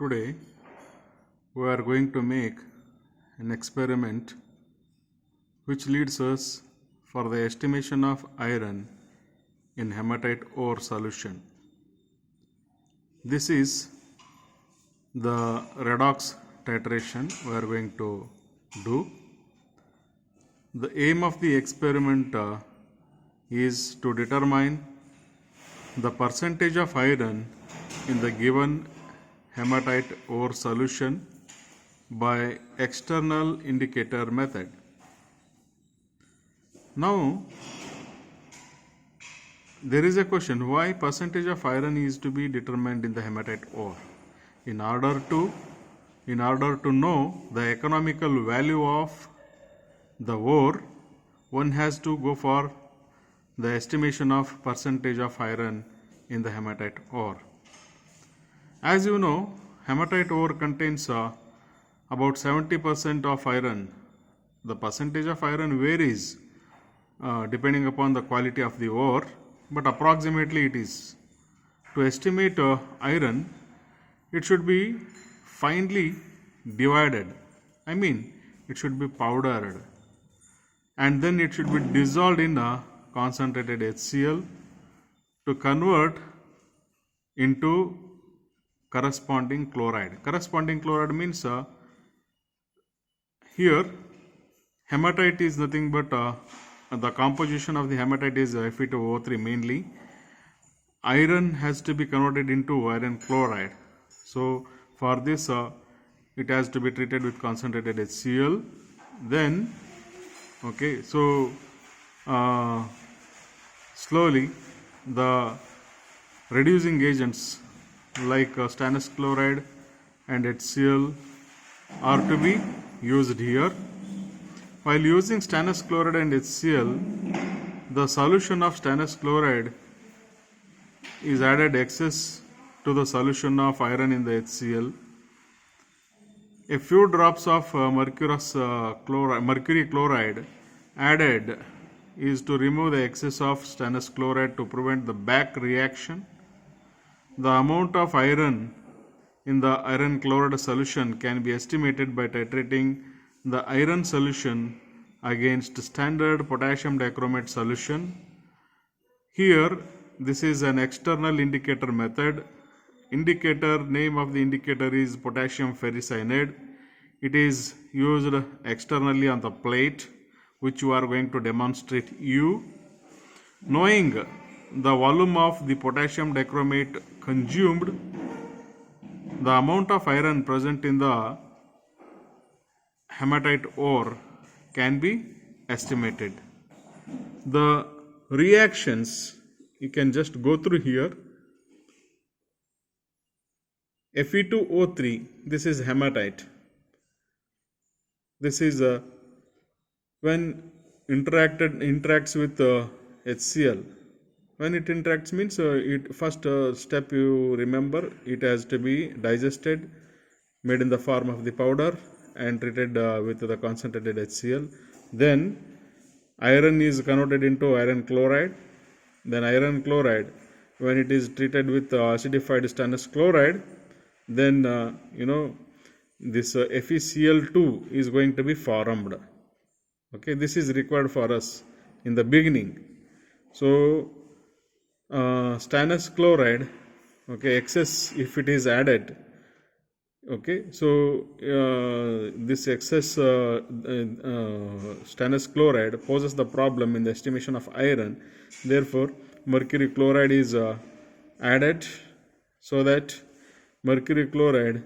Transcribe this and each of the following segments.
Today we are going to make an experiment which leads us for the estimation of iron in hematite ore solution. This is the redox titration we are going to do. The aim of the experiment is to determine the percentage of iron in the given hematite ore solution by external indicator method. Now there is a question, why percentage of iron is to be determined in the hematite ore? In order to know the economical value of the ore, one has to go for the estimation of percentage of iron in the hematite ore. As you know, hematite ore contains about 70% of iron. The percentage of iron varies depending upon the quality of the ore, but approximately it is. To estimate iron, it should be finely divided. It should be powdered, and then it should be dissolved in a concentrated HCl to convert into corresponding chloride. Corresponding chloride means here hematite is nothing but the composition of the hematite is Fe2O3 mainly. Iron has to be converted into iron chloride. So for this it has to be treated with concentrated HCl. Then slowly the reducing agents like stannous chloride and HCl are to be used here. While using stannous chloride and HCl, the solution of stannous chloride is added excess to the solution of iron in the HCl. A few drops of mercury chloride added is to remove the excess of stannous chloride to prevent the back reaction. The amount of iron in the iron chloride solution can be estimated by titrating the iron solution against standard potassium dichromate solution. Here this is an external indicator method. Name of the indicator is potassium ferricyanide. It is used externally on the plate, which you are going to demonstrate you. Knowing the volume of the potassium dichromate consumed, the amount of iron present in the hematite ore can be estimated. The reactions you can just go through here. Fe2O3, this is hematite. This is when interacts with HCl. When it interacts means first step you remember, it has to be digested, made in the form of the powder and treated with the concentrated HCl. Then iron is converted into iron chloride. Then iron chloride, when it is treated with acidified stannous chloride, then this FeCl2 is going to be formed. This is required for us in the beginning. So stannous chloride, excess if it is added, this excess stannous chloride poses the problem in the estimation of iron. Therefore mercury chloride is added, so that mercury chloride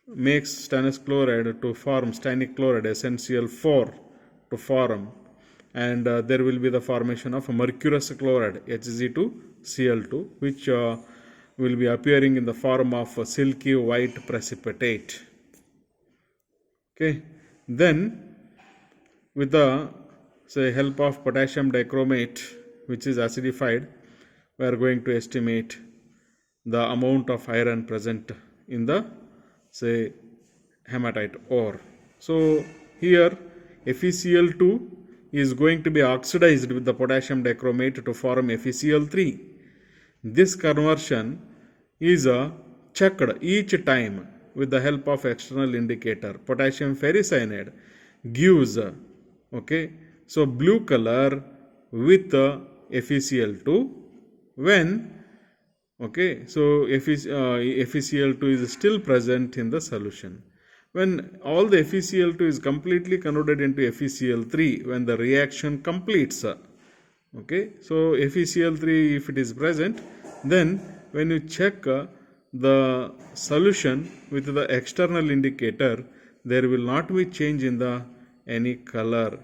makes stannous chloride to form stannic chloride, SnCl4 to form, and there will be the formation of mercurous chloride, Hg2Cl2, which will be appearing in the form of a silky white precipitate. Then with the help of potassium dichromate, which is acidified, we are going to estimate the amount of iron present in the hematite ore. So here FeCl2 is going to be oxidized with the potassium dichromate to form FeCl3. This conversion is checked each time with the help of external indicator. Potassium ferricyanide gives, okay, so blue color with FeCl2 when, okay, so FeCl2 is still present in the solution. When all the FeCl2 is completely converted into FeCl3, when the reaction completes, okay, so FeCl3 if it is present, then when you check the solution with the external indicator, there will not be change in the any color,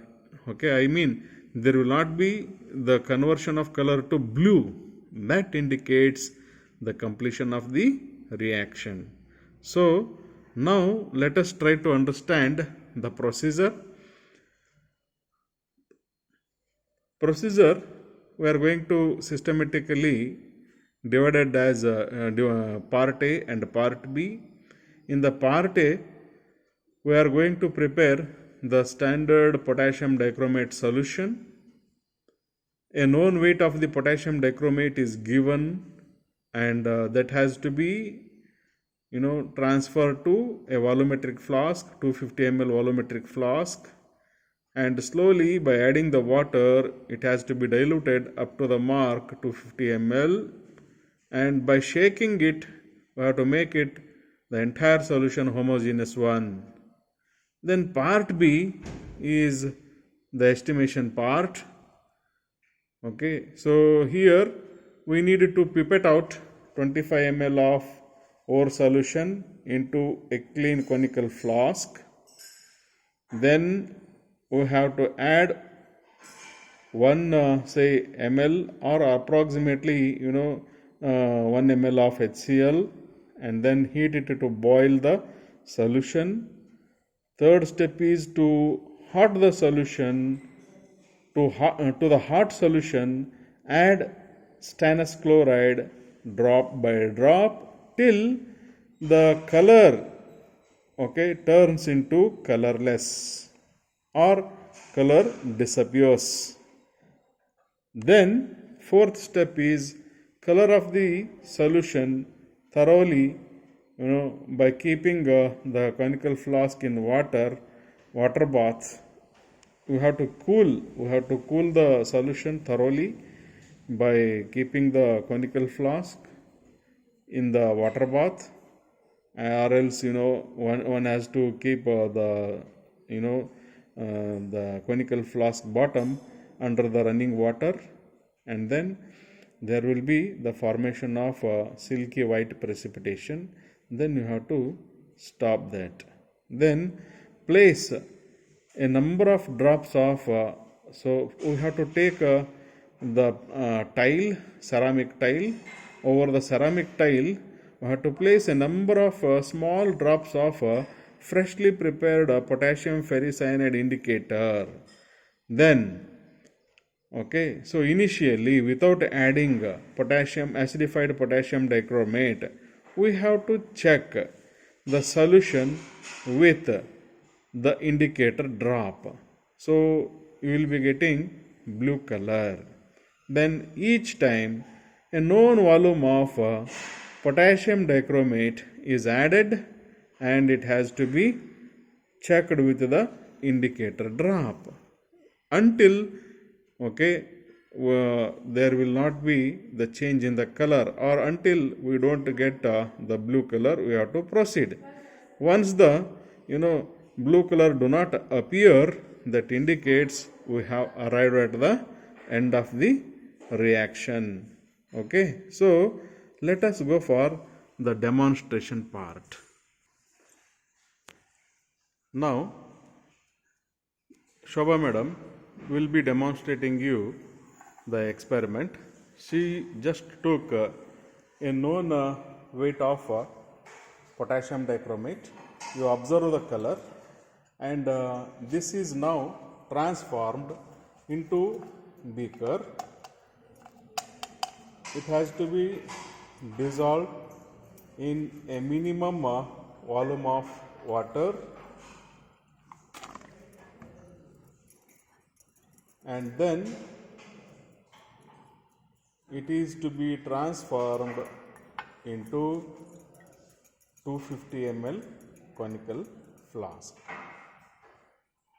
okay, I mean there will not be the conversion of color to blue. That indicates the completion of the reaction. So now let us try to understand the procedure. We are going to systematically divided as part A and part B. In the part A, we are going to prepare the standard potassium dichromate solution. A known weight of the potassium dichromate is given, and that has to be transferred to a volumetric flask, 250 ml volumetric flask, and slowly by adding the water it has to be diluted up to the mark 250 ml, and by shaking it we have to make it the entire solution homogeneous one. Then part B is the estimation part. Okay, so here we need to pipette out 25 ml of ore solution into a clean conical flask. Then we have to add 1 say ml or approximately 1 ml of HCl, and then heat it to boil the solution. Third step is to hot the solution. To the hot solution, add stannous chloride drop by drop till the color, okay, turns into colorless or color disappears. Then fourth step is color of the solution thoroughly, by keeping the conical flask in water bath. We have to cool the solution thoroughly by keeping the conical flask in the water bath, or else one has to keep the conical flask bottom under the running water, and then there will be the formation of silky white precipitation. Then you have to stop that. Then place a number of drops of so we have to take the tile, ceramic tile. Over the ceramic tile we have to place a number of small drops of freshly prepared potassium ferricyanide indicator. Then, okay, so initially without adding acidified potassium dichromate, we have to check the solution with the indicator drop. So you will be getting blue color. Then each time a known volume of potassium dichromate is added, and it has to be checked with the indicator drop until, okay, there will not be the change in the color, or until we don't get the blue color, we have to proceed. Once the blue color do not appear, that indicates we have arrived at the end of the reaction. Okay, so let us go for the demonstration part. Now Shobha madam will be demonstrating you the experiment. She just took a known weight of potassium dichromate. You observe the color, and this is now transformed into beaker. It has to be dissolved in a minimum volume of water, and then it is to be transformed into 250 ml conical flask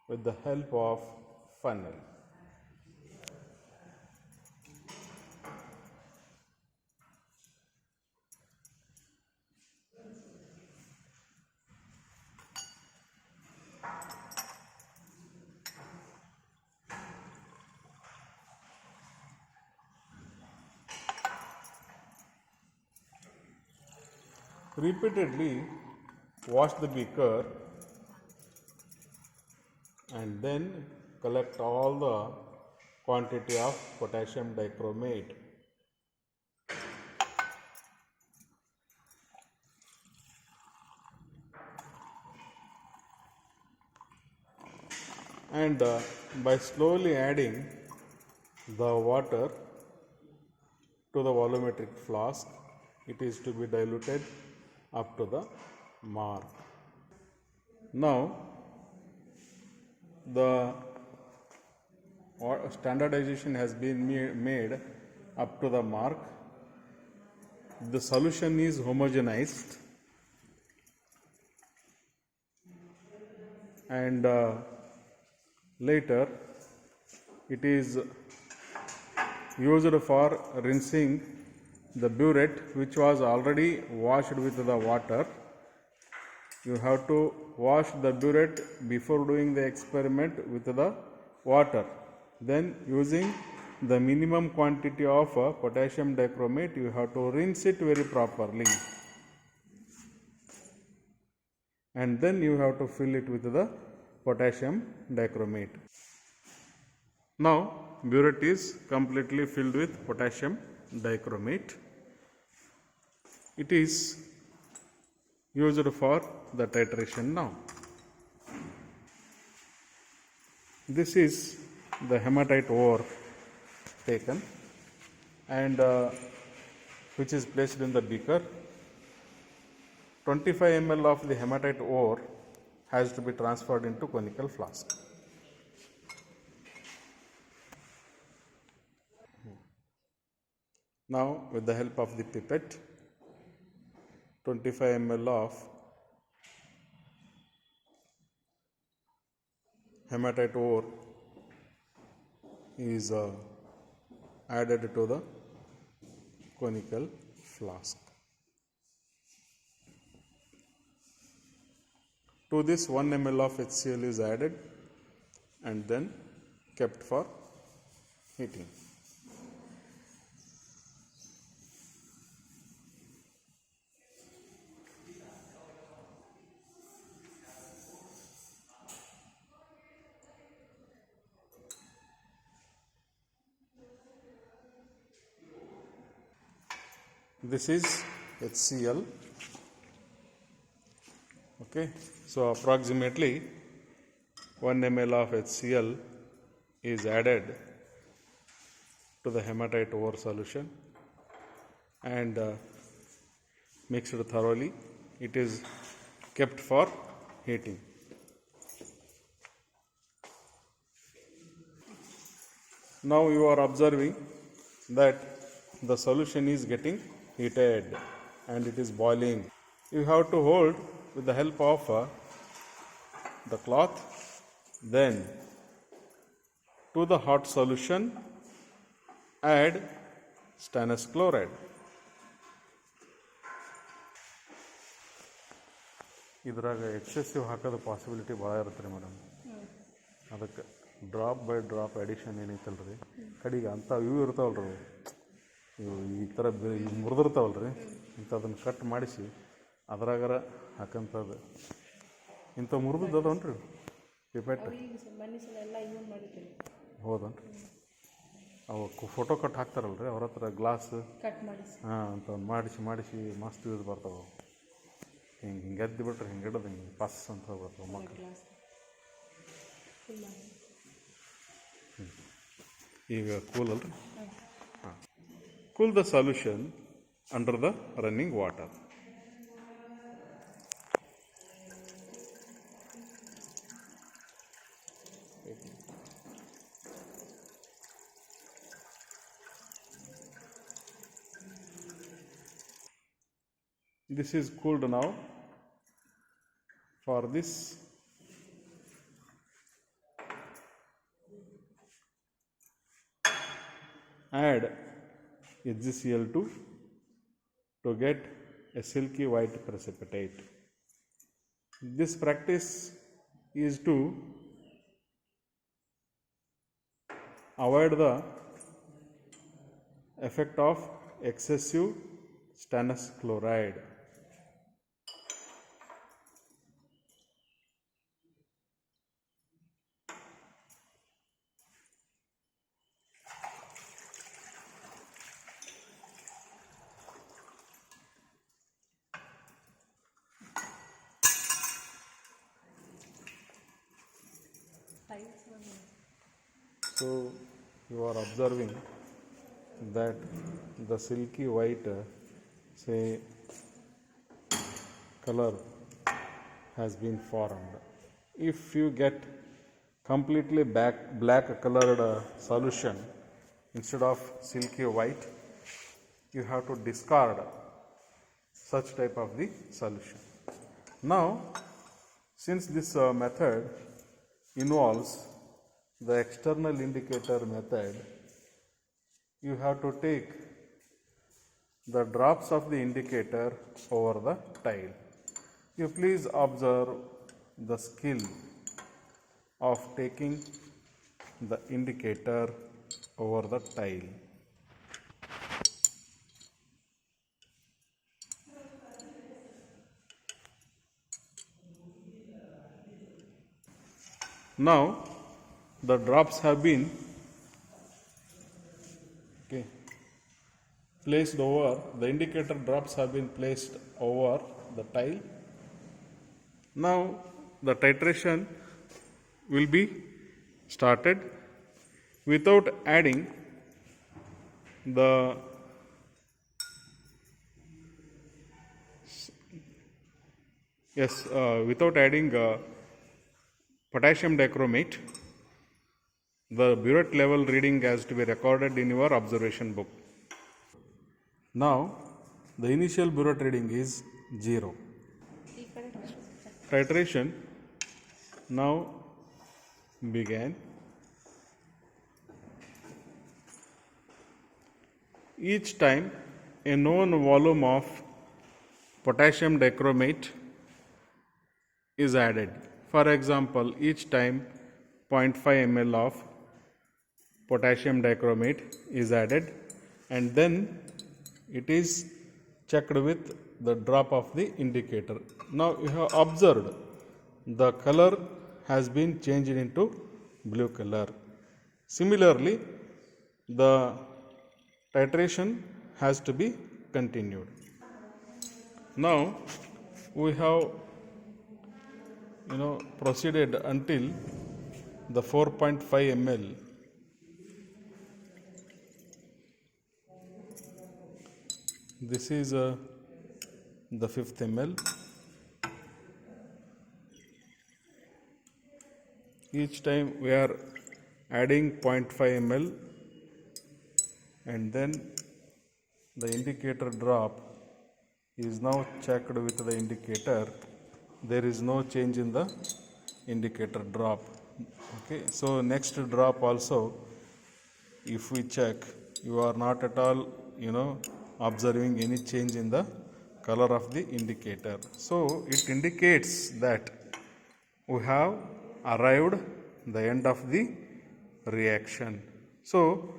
with the help of funnel. Repeatedly wash the beaker and then collect all the quantity of potassium dichromate. And by slowly adding the water to the volumetric flask, it is to be diluted up to the mark. Now, the standardization has been made up to the mark. The solution is homogenized, and later it is used for rinsing the burette which was already washed with the water. You have to wash the burette before doing the experiment with the water. Then using the minimum quantity of potassium dichromate, you have to rinse it very properly. And then you have to fill it with the potassium dichromate. Now burette is completely filled with potassium dichromate. It is used for the titration now. This is the hematite ore taken and which is placed in the beaker. 25 ml of the hematite ore has to be transferred into conical flask. Now with the help of the pipette, 25 ml of hematite ore is added to the conical flask. To this 1 ml of HCl is added and then kept for heating. This is HCl. Okay, so approximately 1 ml of HCl is added to the hematite ore solution and mixed thoroughly. It is kept for heating. Now you are observing that the solution is getting heated and it is boiling. You have to hold with the help of the cloth, then to the hot solution add stannous chloride. ಇದ್ರಾಗ excessive ಹಾಕೋದು possibility ಭಾಳ ಇರುತ್ತೆ ರೀ madam. ಅದಕ್ಕೆ drop by drop addition ಏನೈತಲ್ಲ ರೀ ಕಡೆಗೆ ಅಂಥ ಇವು ಇರ್ತಾವಲ್ಲ ರೀ ಇವು ಈ ಥರ ಮುರಿದಿರ್ತಾವಲ್ಲ ರೀ ಇಂಥದನ್ನು ಕಟ್ ಮಾಡಿಸಿ ಅದ್ರಾಗಾರ ಹಾಕಂಥದ್ದು ಇಂಥ ಮುರಿದದ್ದು ಅದವನ್ ರೀ ಪಿಪೆಟ್ ಹೌದನ್ರಿ ಅವು ಫೋಟೋ ಕಟ್ ಹಾಕ್ತಾರಲ್ಲ ರೀ ಅವ್ರ ಹತ್ರ ಗ್ಲಾಸ್ ಹಾಂ ಅಂಥವ್ನು ಮಾಡಿಸಿ ಮಸ್ತ್ ಯೂಸ್ ಬರ್ತಾವೆ. ಹಿಂಗೆ ಎದ್ದು ಬಿಟ್ರೆ ಹಿಂಗೆ ಹಿಡಿದು ಹಿಂಗೆ ಪಸ್ ಅಂತ ಹೋಗ್ಬರ್ತವೆ ಮಕ್ಕಳು. ಈಗ ಕೂಲ್ ಅಲ್ರಿ ಹಾಂ. Cool the solution under the running water. This is cooled now For this, add HgCl2 to get a silky white precipitate. This practice is to avoid the effect of excessive stannous chloride. So you are observing that the silky white say color has been formed. If you get completely black colored solution instead of silky white, you have to discard such type of the solution. Now, since this method involves the external indicator method, you have to take the drops of the indicator over the tile. You please observe the skill of taking the indicator over the tile. Now the drops have been placed over, the indicator drops have been placed over the tile. Now the titration will be started without adding the without adding potassium dichromate. The burette level reading has to be recorded in your observation book. Now the initial burette reading is 0. Titration now began. Each time a known volume of potassium dichromate is added. For example, each time 0.5 ml of potassium dichromate is added, and then it is checked with the drop of the indicator. Now you have observed the color has been changed into blue color. Similarly, the titration has to be continued. Now we have proceeded until the 4.5 ml. This is the 5th ml. Each time we are adding 0.5 ml, and then the indicator drop is now checked with the indicator. There is no change in the indicator drop. Okay, so next drop also, if we check, you are not at all observing any change in the color of the indicator. So it indicates that we have arrived the end of the reaction. So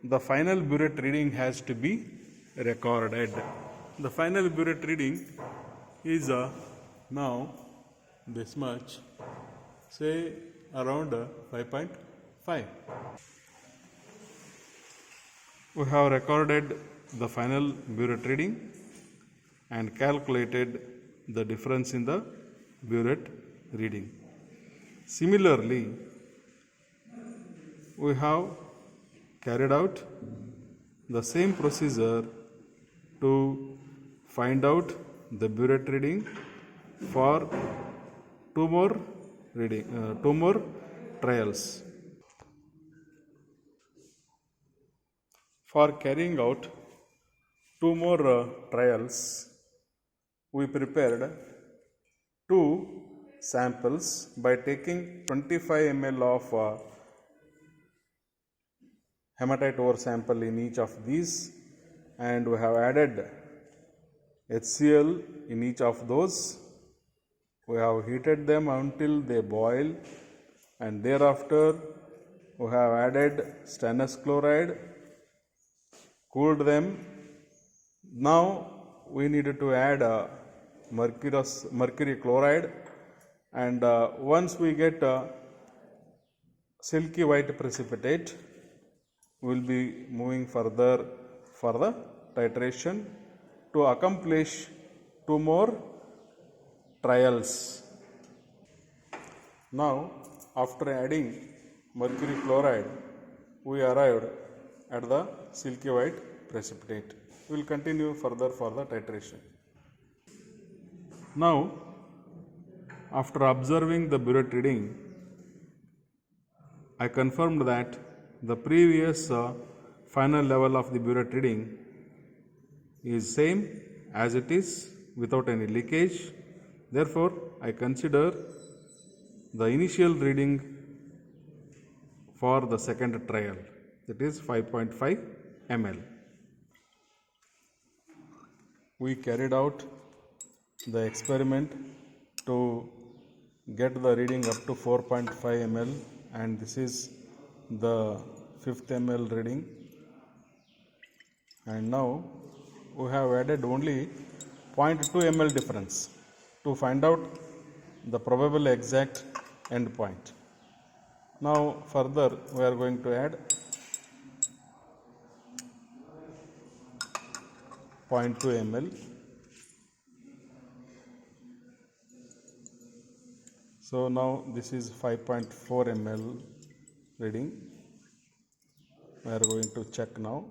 the final burette reading has to be recorded. The final burette reading is now this much, say around 5.5. We have recorded the final burette reading and calculated the difference in the burette reading. Similarly, we have carried out the same procedure to find out the burette reading for two more trials. For carrying out two more trials, we prepared two samples by taking 25 ml of hematite ore sample in each of these, and we have added HCl in each of those. We have heated them until they boil, and thereafter we have added stannous chloride, cooled them. Now we needed to add mercury chloride, and once we get silky white precipitate, we will be moving further for the titration to accomplish 2 more trials. Now, after adding mercury chloride, we arrived at the silky white precipitate. We will continue further for the titration. Now, after observing the burette reading, I confirmed that the previous final level of the burette reading is same as it is without any leakage. Therefore, I consider the initial reading for the second trial, that is 5.5 ml. We carried out the experiment to get the reading up to 4.5 ml, and this is the 5th ml reading, and now we have added only 0.2 ml difference to find out the probable exact end point. Now further we are going to add 0.2 ml. So now this is 5.4 ml reading. We are going to check now.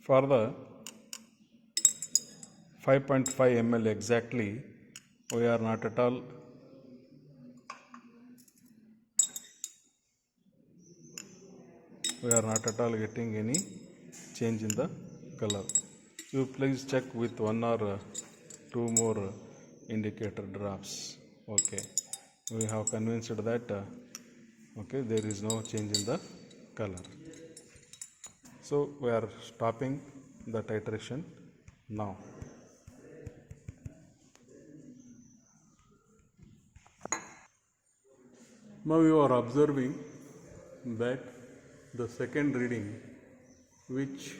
For the 5.5 ml exactly, we are not at all getting any change in the color. You please check with 1 or 2 more indicator drops. Okay, we have convinced that okay, there is no change in the color. So we are stopping the titration now. Now you are observing that the second reading which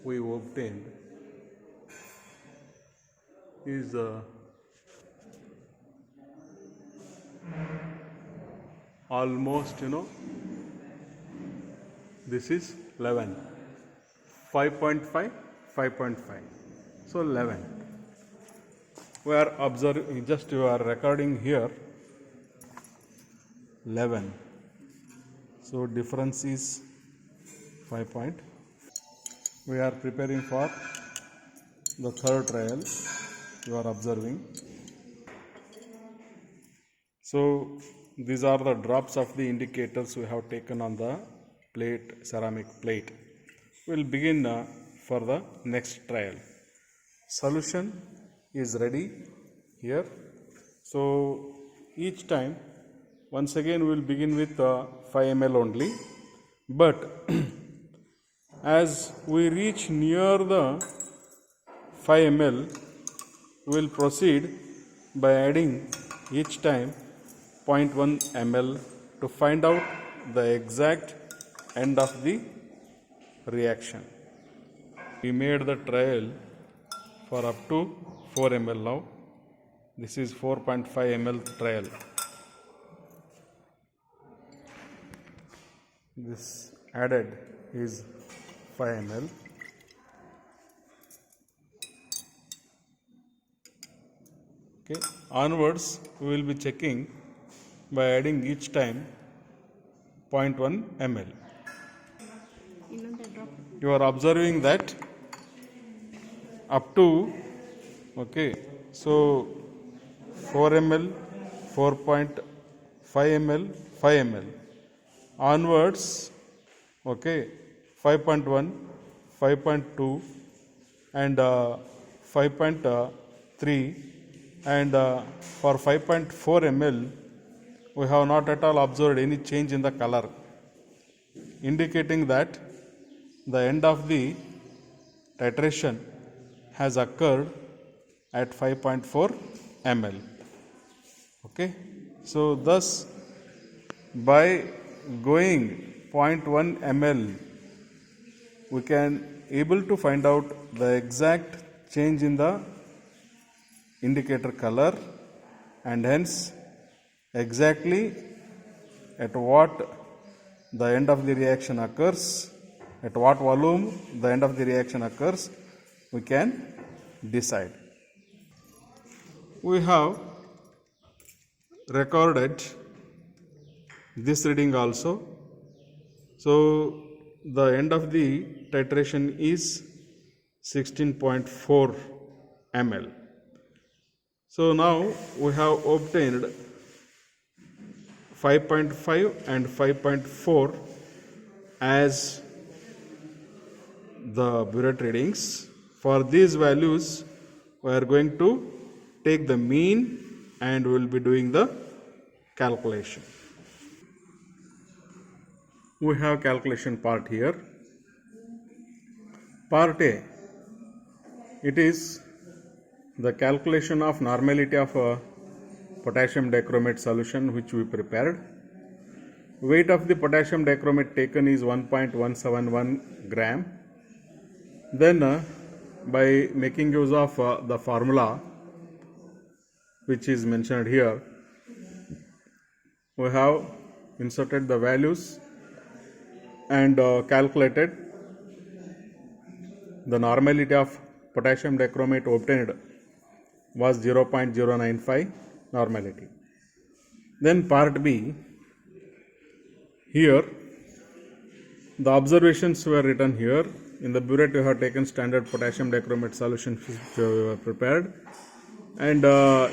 we obtained is almost, this is 11, 5.5, 5.5, so 11. We are observing, just you are recording here 11, so difference is 5 point. We are preparing for the third trial. You are observing. So these are the drops of the indicators we have taken on the plate, ceramic plate. We will begin for the next trial. Solution is ready here. So each time, once again we will begin with 5 ml only, but as we reach near the 5 ml, we will proceed by adding each time 0.1 ml to find out the exact end of the reaction. We made the trial for up to 4 ml now. This is 4.5 ml trial. This added is 5 ml. Okay. Onwards, we will be checking by adding each time 0.1 ml. You are observing that up to, okay, so 4 ml, 4.5 ml, 5 ml. Onwards, okay, 5.1, 5.2 and 5.3, and for 5.4 ml we have not at all observed any change in the color, indicating that the end of the titration has occurred at 5.4 ml. Okay, so thus by going 0.1 ml we can able to find out the exact change in the indicator color, and hence exactly at what the end of the reaction occurs, at what volume the end of the reaction occurs, we can decide. We have recorded this reading also. So the end of the titration is 16.4 ml. So now we have obtained 5.5 and 5.4 as the burette readings. For these values we are going to take the mean and we will be doing the calculation. We have calculation part here. Part A, it is the calculation of normality of a potassium dichromate solution which we prepared. Weight of the potassium dichromate taken is 1.171 gram. Then by making use of the formula which is mentioned here, we have inserted the values and calculated the normality of potassium dichromate obtained was 0.095 normality. Then part B, here the observations were written here. In the burette we have taken standard potassium dichromate solution which we have prepared, and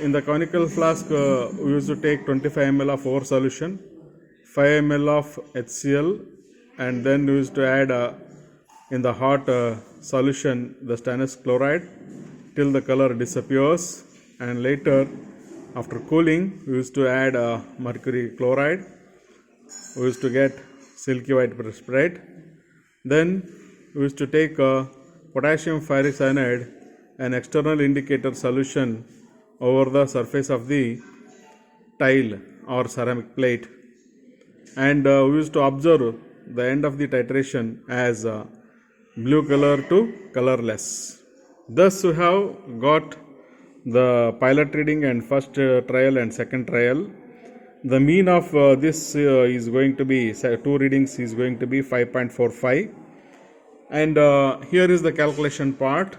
in the conical flask we used to take 25 ml of ore solution, 5 ml of HCl, and then we used to add in the hot solution the stannous chloride till the color disappears, and later after cooling we used to add mercury chloride. We used to get silky white precipitate. Then we used to take potassium ferricyanide, an external indicator solution, over the surface of the tile or ceramic plate, and we used to observe the end of the titration as blue color to colorless. Thus we have got the pilot reading and first trial and second trial. The mean of this is going to be, two readings is going to be 5.45, and here is the calculation part.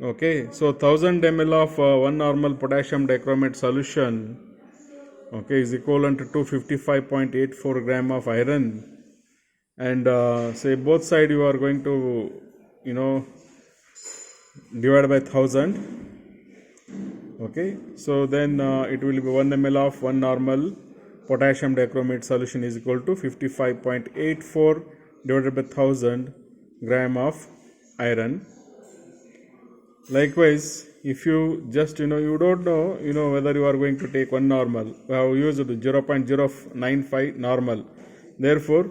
Okay, so 1000 ml of 1 normal potassium dichromate solution, okay, is equivalent to 55.84 gram of iron, and say both side you are going to divide by 1000. Okay, so then it will be 1 ml of 1 normal potassium dichromate solution is equal to 55.84 divided by 1000 gram of iron. Likewise, if you just you don't know whether you are going to take 1 normal, we have used 0.095 normal. Therefore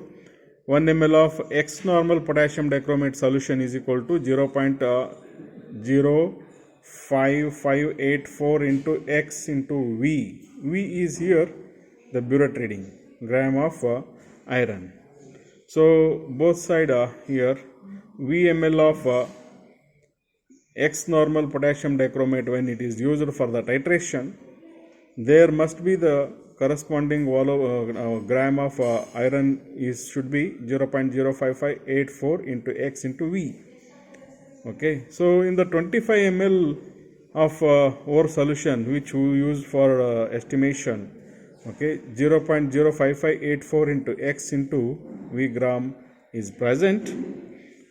1 ml of X normal potassium dichromate solution is equal to 0.05584 into X into V. V is here the burette reading, gram of iron. So both side here V ml of X normal potassium dichromate, when it is used for the titration, there must be the corresponding gram of iron should be 0.05584 into X into V. Okay, so in the 25 ml of ore solution which we use for estimation, okay, 0.05584 into X into V gram is present,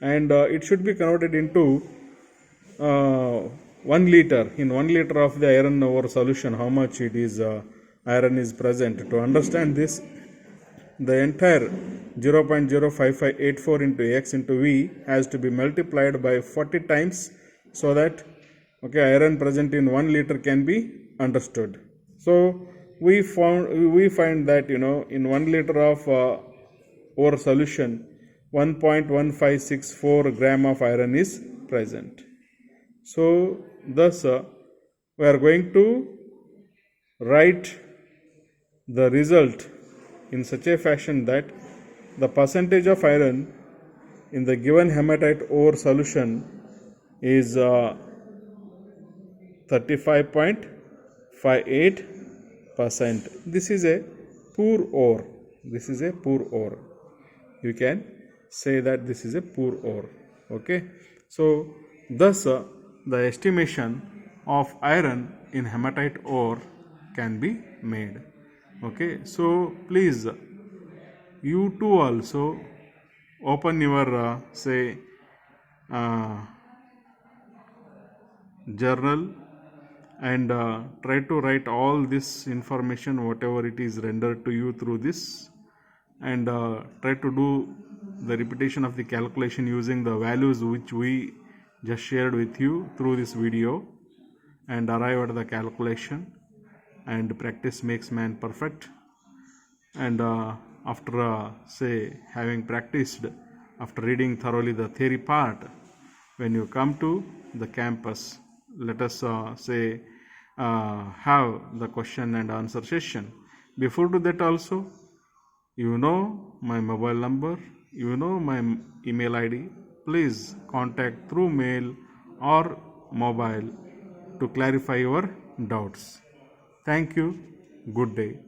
and it should be converted into 1 liter. In 1 liter of the iron ore solution, how much it is iron is present. To understand this, the entire 0.05584 into x into V has to be multiplied by 40 times so that iron present in 1 liter can be understood. So we find that in 1 liter of ore solution 1.1564 gram of iron is present. So thus we are going to write the result in such a fashion that the percentage of iron in the given hematite ore solution is 35.58%. This is a poor ore. You can say that this is a poor ore. Okay. So thus the estimation of iron in hematite ore can be made. Okay. So please you too also open your journal and try to write all this information whatever it is rendered to you through this, and try to do the repetition of the calculation using the values which we just shared with you through this video, and arrive at the calculation. And practice makes man perfect. And after having practiced, after reading thoroughly the theory part, when you come to the campus, let us have the question and answer session. Before to that also, my mobile number, my email ID. Please contact through mail or mobile to clarify your doubts. Thank you. Good day.